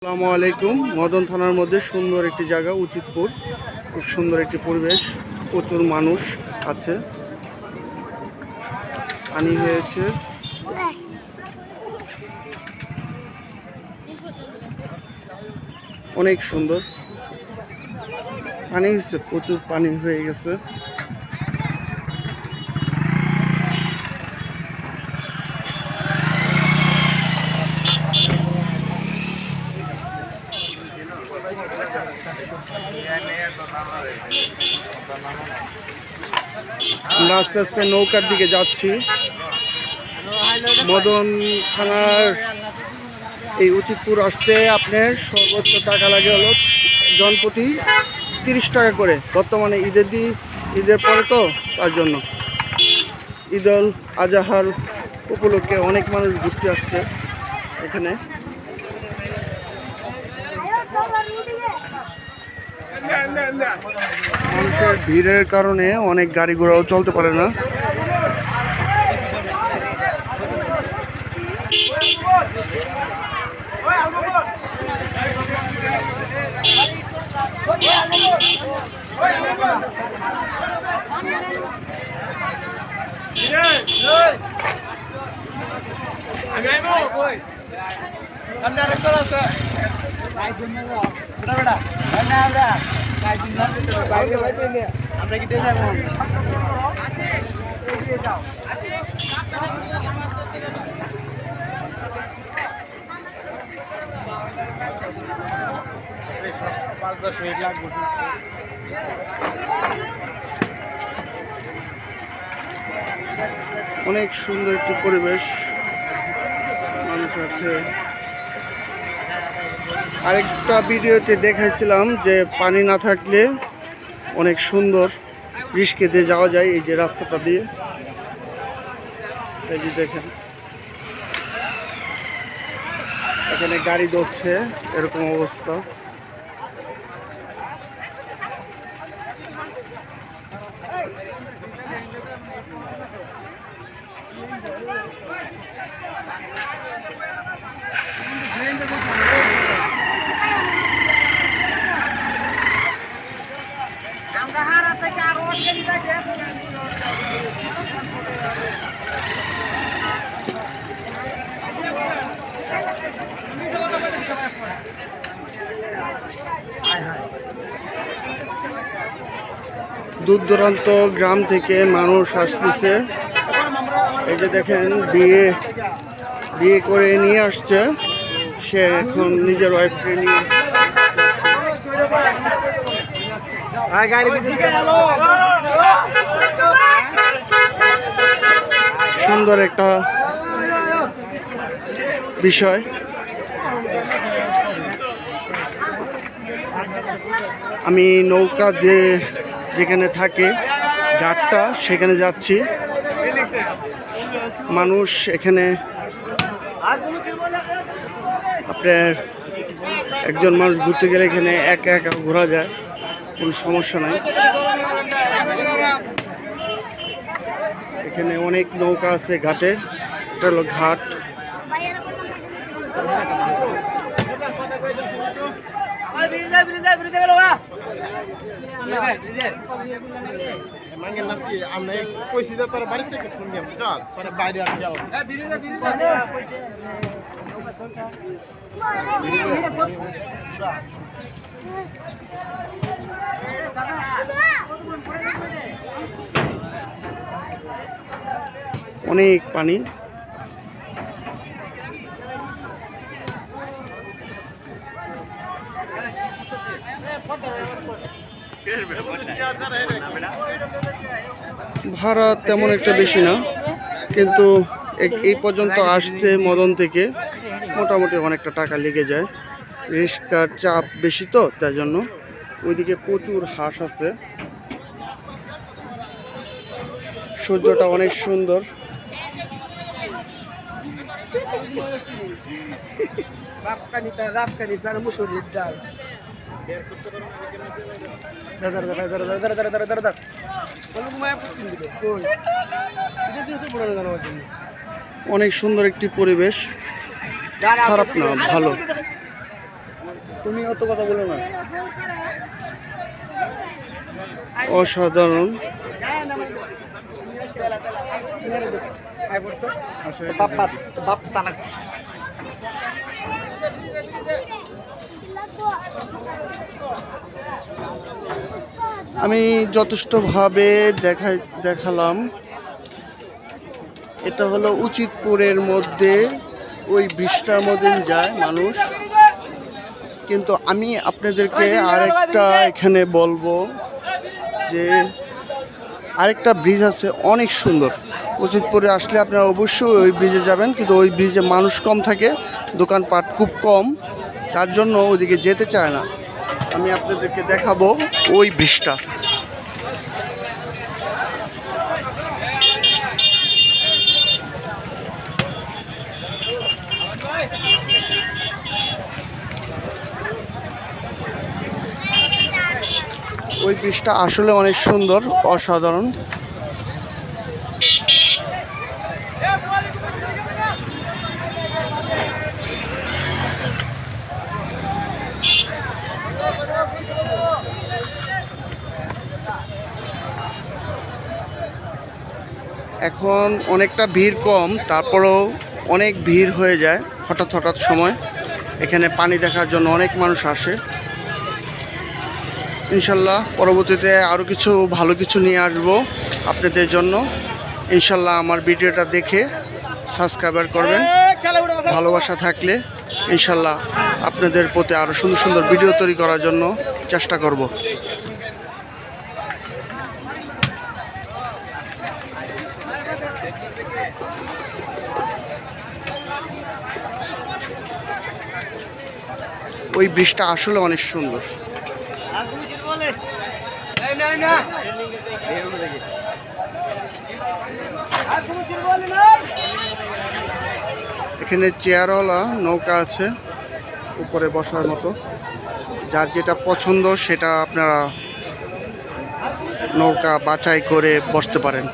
আসসালামু আলাইকুম। মদন থানার মধ্যে সুন্দর একটি জায়গা উচিতপুর, খুব সুন্দর একটি পরিবেশ, প্রচুর মানুষ আছে, পানি হয়েছে, অনেক সুন্দর পানি হয়েছে, প্রচুর পানি হয়ে গেছে। আমরা আস্তে আস্তে নৌকার দিকে যাচ্ছি। মদন থানার এই উচিতপুর আসতে আপনার সর্বোচ্চ টাকা লাগে হলো জনপ্রতি 30 টাকা করে। বর্তমানে ঈদের পরে তো তার জন্য ঈদুল আজহার উপলক্ষে অনেক মানুষ ঘুরতে আসছে এখানে। মানুষের ভিড়ের কারণে অনেক গাড়ি ঘোড়াও চলতে পারে না। অনেক সুন্দর একটি পরিবেশ, মানুষ আছে। আরেকটা ভিডিওতে দেখাইছিলাম যে পানি না থাকলে অনেক সুন্দর রিস্কে দিয়ে যাওয়া যায়, এই যে রাস্তাটা দিয়ে। এই যে দেখেন এখানে গাড়ি দৌড়ছে, এরকম অবস্থা। দূর দূরান্ত গ্রাম থেকে মানুষ আসতেছে। এই যে দেখেন বিয়ে করে নিয়ে আসছে, সে এখন নিজের ওয়াইফকে নিয়ে সুন্দর একটা বিষয়। আমি নৌকা যেখানে থাকে ঘাটটা, সেখানে যাচ্ছি। মানুষ এখানে আপনার একজন মানুষ ঘুরতে গেলে এখানে একা একা ঘোরা যায়, কোনো সমস্যা নাই। এখানে অনেক নৌকা আছে ঘাটে, এটা হলো ঘাট। অনেক পানি। ভাড়া তেমন একটা বেশি না, কিন্তু এই পর্যন্ত আসতে মদন থেকে মোটামুটি অনেকটা টাকা লেগে যায়। রিস্কার চাপ বেশি তো, তাই জন্য। ওইদিকে প্রচুর হাঁস আছে, সূর্যটা অনেক সুন্দর। অনেক সুন্দর একটি পরিবেশ, খারাপ না, ভালো। তুমি অত কথা বলো না। অসাধারণ। আমি যথেষ্টভাবে দেখালাম। এটা হলো উচিতপুরের মধ্যে, ওই ব্রিজটার মধ্যে যায় মানুষ। কিন্তু আমি আপনাদেরকে আরেকটা এখানে বলবো যে আরেকটা ব্রিজ আছে অনেক সুন্দর। উচিতপুরে আসলে আপনারা অবশ্যই ওই ব্রিজে যাবেন, কিন্তু ওই ব্রিজে মানুষ কম থাকে, দোকানপাট খুব কম, তার জন্য ওইদিকে যেতে চায় না। আমি আপনাদেরকে দেখাবো ওই ব্রিজটা। ওই ব্রিজটা আসলে অনেক সুন্দর, অসাধারণ। এখন অনেকটা ভিড় কম, তারপরেও অনেক ভিড় হয়ে যায় হঠাৎ হঠাৎ সময়। এখানে পানি দেখার জন্য অনেক মানুষ আসে। ইনশাল্লাহ পরবর্তীতে আরও কিছু ভালো কিছু নিয়ে আসবো আপনাদের জন্য। ইনশাল্লাহ আমার ভিডিওটা দেখে সাবস্ক্রাইবার করবেন। ভালোবাসা থাকলে ইনশাল্লাহ আপনাদের প্রতি আরও সুন্দর সুন্দর ভিডিও তৈরি করার জন্য চেষ্টা করব। ওই ব্রিজটা আসলে অনেক সুন্দর। এখানে চেয়ারওয়ালা নৌকা আছে উপরে বসার মতো, যার যেটা পছন্দ সেটা আপনারা নৌকা বাছাই করে বসতে পারেন।